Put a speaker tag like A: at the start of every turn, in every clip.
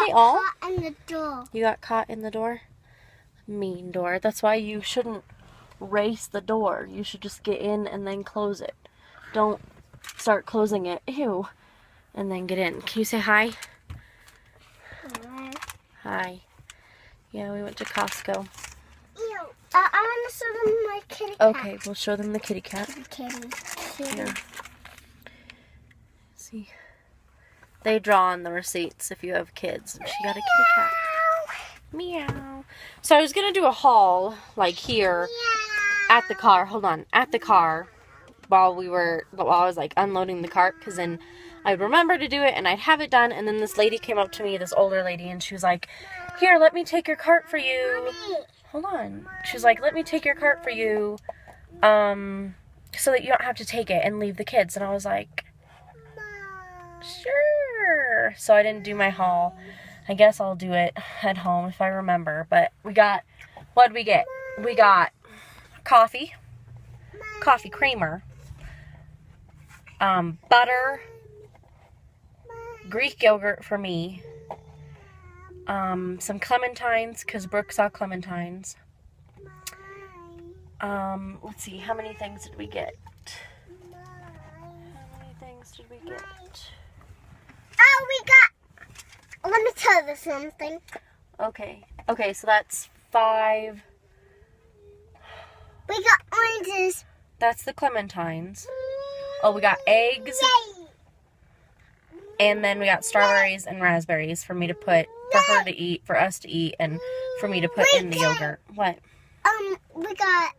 A: they all?
B: Caught in the door.
A: You got caught in the door? Mean door. That's why you shouldn't race the door. You should just get in and then close it. Don't start closing it. Ew. And then get in. Can you say hi? Hi. Yeah, we went to Costco.
B: Ew. I want to show them my kitty cat.
A: Okay, we'll show them the kitty cat. Here. See. They draw on the receipts if you have kids. And she got a kitty cat. Meow. So I was going to do a haul, like here, at the car. Hold on. At the car. While I was like unloading the cart. Because then I'd remember to do it and I'd have it done. And then this lady came up to me, this older lady, and she was like, here, let me take your cart for you. Hold on. She was like, let me take your cart for you. So that you don't have to take it and leave the kids. And I was like, sure. So I didn't do my haul. I guess I'll do it at home if I remember. But we got, what'd we get? We got coffee creamer, butter, Greek yogurt for me, some clementines, because Brooke saw clementines. Let's see, how many things did we get?
B: Oh, we got... Let me tell you something.
A: Okay, so that's 5.
B: We got oranges.
A: That's the clementines. Oh, we got eggs.
B: Yay.
A: And then we got strawberries and raspberries for me to put, for her to eat, for us to eat, and for me to put in the yogurt. What?
B: We got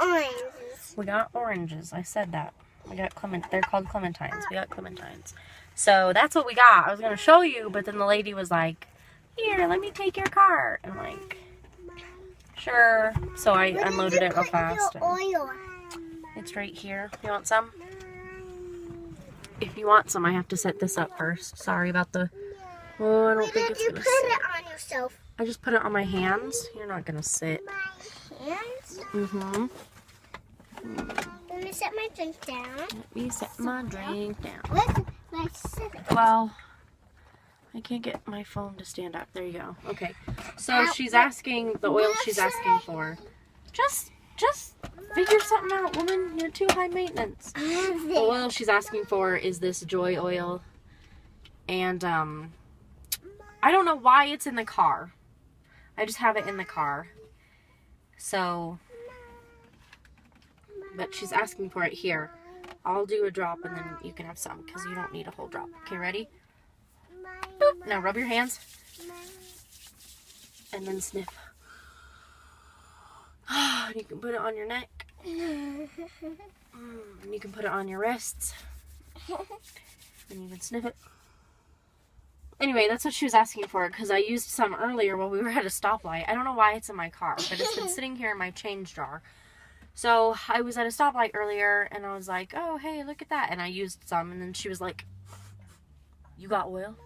B: oranges.
A: We got oranges. I said that. We got they're called clementines. We got clementines. So that's what we got. I was going to show you, but then the lady was like, here, let me take your cart. I'm like, sure. So I unloaded it real fast.
B: Oil?
A: It's right here. You want some? If you want some, I have to set this up first. Sorry about the... Oh, I don't think it's going to sit.
B: You put it on yourself.
A: I just put it on my hands. You're not going to sit.
B: My hands?
A: Mm-hmm.
B: Let me set my drink down.
A: Let me set my drink down.
B: Let's set it.
A: Well, I can't get my phone to stand up. There you go. Okay. So she's asking, the oil she's asking for. Just figure something out, woman. You're too high maintenance. The oil she's asking for is this Joy oil. And, I don't know why it's in the car. I just have it in the car. So, but she's asking for it here. I'll do a drop and then you can have some because you don't need a whole drop. Okay, ready? Boop. Now rub your hands. And then sniff. You can put it on your neck. And you can put it on your wrists. And you can sniff it. Anyway, that's what she was asking for because I used some earlier while we were at a stoplight. I don't know why it's in my car, but it's been sitting here in my change jar. So I was at a stoplight earlier and I was like, oh, hey, look at that. And I used some and then she was like, you got oil?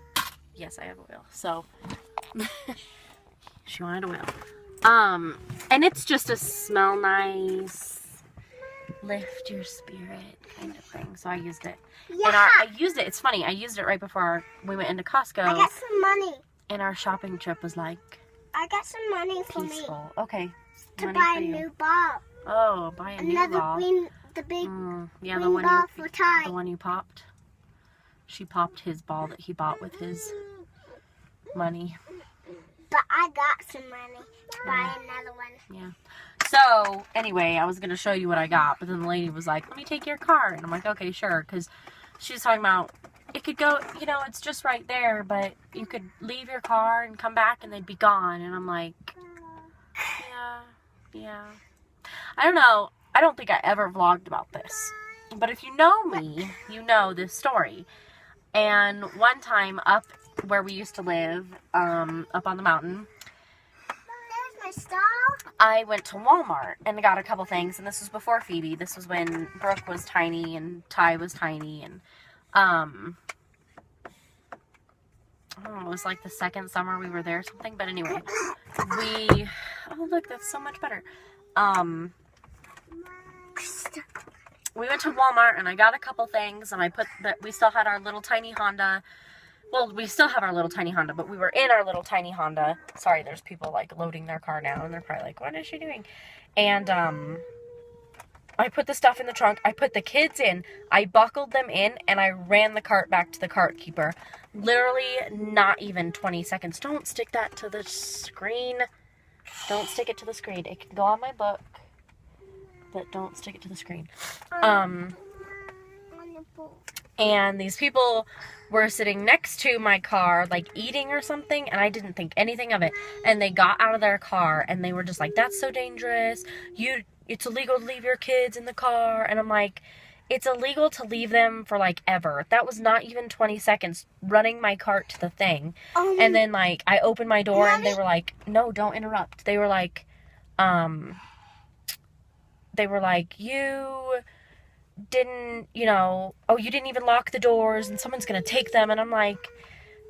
A: Yes, I have oil. So she wanted oil. And it's just a smell nice, lift your spirit kind of thing. So I used it. Yeah. And I used it. It's funny. I used it right before we went into Costco.
B: I got some money.
A: And our shopping trip was like
B: I got some money for
A: peaceful.
B: Me.
A: Okay.
B: To
A: money
B: buy
A: for
B: a
A: you.
B: new ball.
A: Oh, buy a new ball.
B: The big
A: yeah,
B: green
A: the one
B: ball for Ty.
A: The one you popped. She popped his ball that he bought with his money.
B: But I got some money to buy another one.
A: Yeah. So, anyway, I was going to show you what I got, but then the lady was like, let me take your car. And I'm like, okay, sure, because she was talking about, it could go, you know, it's just right there, but you could leave your car and come back and they'd be gone. And I'm like, yeah. I don't know. I don't think I ever vlogged about this. But if you know me, you know this story. And one time up where we used to live, up on the mountain,
B: there's my stall.
A: I went to Walmart and got a couple things. And this was before Phoebe. This was when Brooke was tiny and Ty was tiny. And, I don't know, it was like the second summer we were there or something. But anyway, oh look, that's so much better. We went to Walmart and I got a couple things and I put that, we still had our little tiny Honda well, we still have our little tiny Honda, but we were in our little tiny Honda. Sorry, there's people, like, loading their car now, and they're probably like, what is she doing? And, I put the stuff in the trunk, I put the kids in, I buckled them in, and I ran the cart back to the cart keeper. Literally not even 20 seconds. Don't stick that to the screen. Don't stick it to the screen. It can go on my book, but don't stick it to the screen. And these people were sitting next to my car, like, eating or something, and I didn't think anything of it. And they got out of their car, and they were just like, that's so dangerous. It's illegal to leave your kids in the car. And I'm like, it's illegal to leave them for, like, ever. That was not even 20 seconds running my cart to the thing. And then, like, I opened my door, and they were like, no, don't interrupt. They were like, you didn't, you know, you didn't even lock the doors, and someone's gonna take them. And I'm like,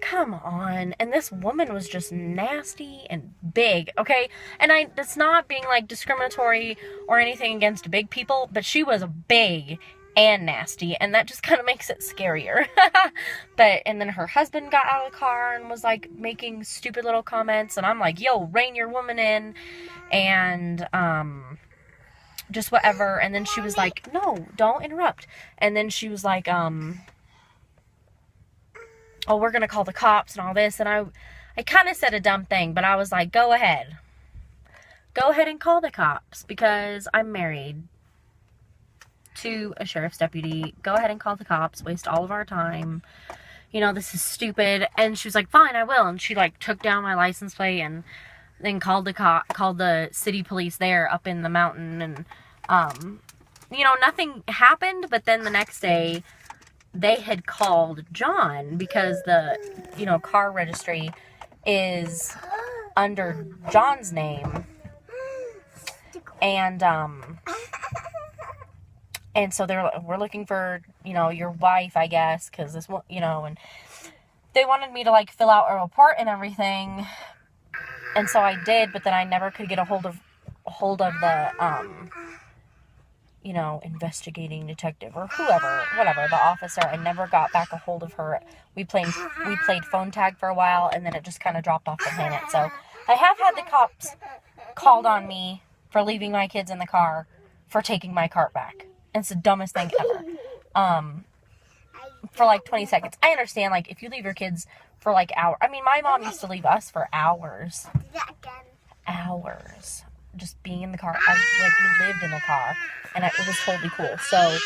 A: come on. And this woman was just nasty and big, okay? And that's not being, like, discriminatory or anything against big people, but she was big and nasty, and that just kind of makes it scarier. And then her husband got out of the car and was, like, making stupid little comments, and I'm like, yo, rein your woman in, and, just whatever. And then she was like, no, don't interrupt. And then she was like, we're gonna call the cops and all this. And I kind of said a dumb thing, but I was like, go ahead and call the cops, because I'm married to a sheriff's deputy. Go ahead and call the cops, waste all of our time, you know, this is stupid. And she was like, fine, I will. And she, like, took down my license plate and then called the city police there up in the mountain. And you know, nothing happened. But then the next day they had called John, because the, you know, car registry is under John's name. And so we're looking for, you know, your wife, I guess, because this, you know, and they wanted me to, like, fill out a report and everything. And so I did, but then I never could get a hold of the, you know, investigating detective or whoever, whatever, the officer. I never got back a hold of her. We played phone tag for a while, and then it just kind of dropped off the planet. So I have had the cops called on me for leaving my kids in the car, for taking my cart back. And it's the dumbest thing ever. For like 20 seconds. I understand, like, if you leave your kids for like hours. I mean, my mom used to leave us for hours. Hours. Just being in the car. We lived in the car, and it was totally cool. So,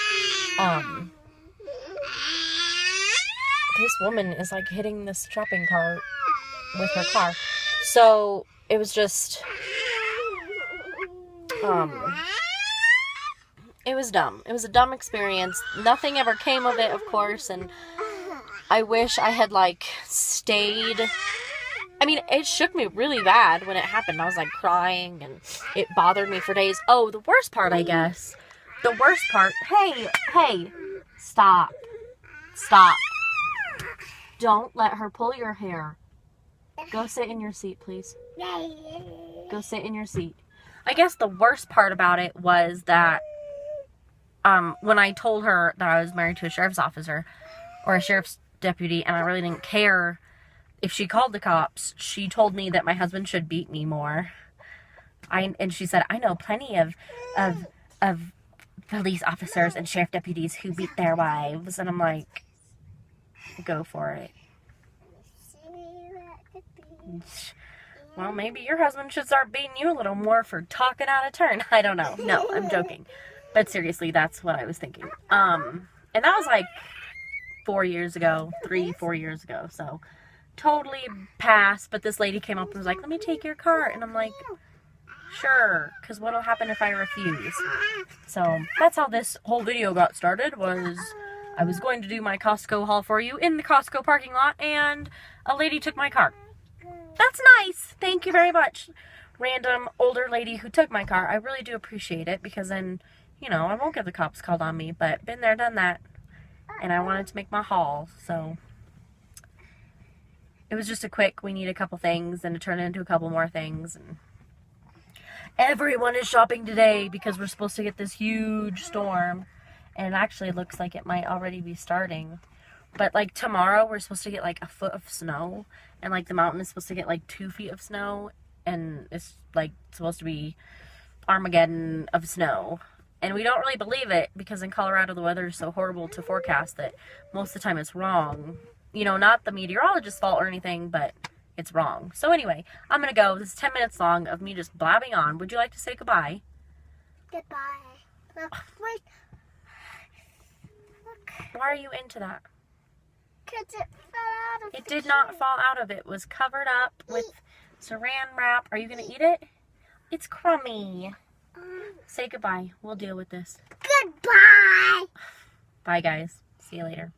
A: this woman is, like, hitting this shopping cart with her car. So, it was just, it was dumb. It was a dumb experience. Nothing ever came of it, of course, and I wish I had, like, stayed. I mean, it shook me really bad when it happened. I was, like, crying, and it bothered me for days. Oh, the worst part, I guess. The worst part. Hey, stop. Don't let her pull your hair. Go sit in your seat, please. Go sit in your seat. I guess the worst part about it was that, when I told her that I was married to a sheriff's officer, or a sheriff's deputy, and I really didn't care if she called the cops, she told me that my husband should beat me more. And she said, I know plenty of police officers and sheriff deputies who beat their wives. And I'm like, go for it. Well, maybe your husband should start beating you a little more for talking out of turn. I don't know. No, I'm joking. But seriously, that's what I was thinking. And that was like 4 years ago, 4 years ago. So totally passed. But this lady came up and was like, let me take your cart. And I'm like, sure. Because what'll happen if I refuse? So that's how this whole video got started. Was I was going to do my Costco haul for you in the Costco parking lot, and a lady took my cart. That's nice. Thank you very much, random older lady who took my car. I really do appreciate it, because then, you know, I won't get the cops called on me. But been there, done that. And I wanted to make my haul, so it was just a quick, we need a couple things, and it turned into a couple more things. And everyone is shopping today because we're supposed to get this huge storm. And it actually looks like it might already be starting. But, like, tomorrow we're supposed to get, like, a foot of snow. And, like, the mountain is supposed to get, like, 2 feet of snow. And it's, like, supposed to be Armageddon of snow. And we don't really believe it because in Colorado the weather is so horrible to forecast that most of the time it's wrong. You know, not the meteorologist's fault or anything, but it's wrong. So anyway, I'm going to go. This is 10 minutes long of me just blabbing on. Would you like to say goodbye?
B: Goodbye. Look, wait. Look.
A: Why are you into that?
B: Because it fell out of
A: It did not fall out of it. It was covered up with saran wrap. Are you going to eat it? It's crummy. Say goodbye. We'll deal with this.
B: Goodbye.
A: Bye, guys. See you later.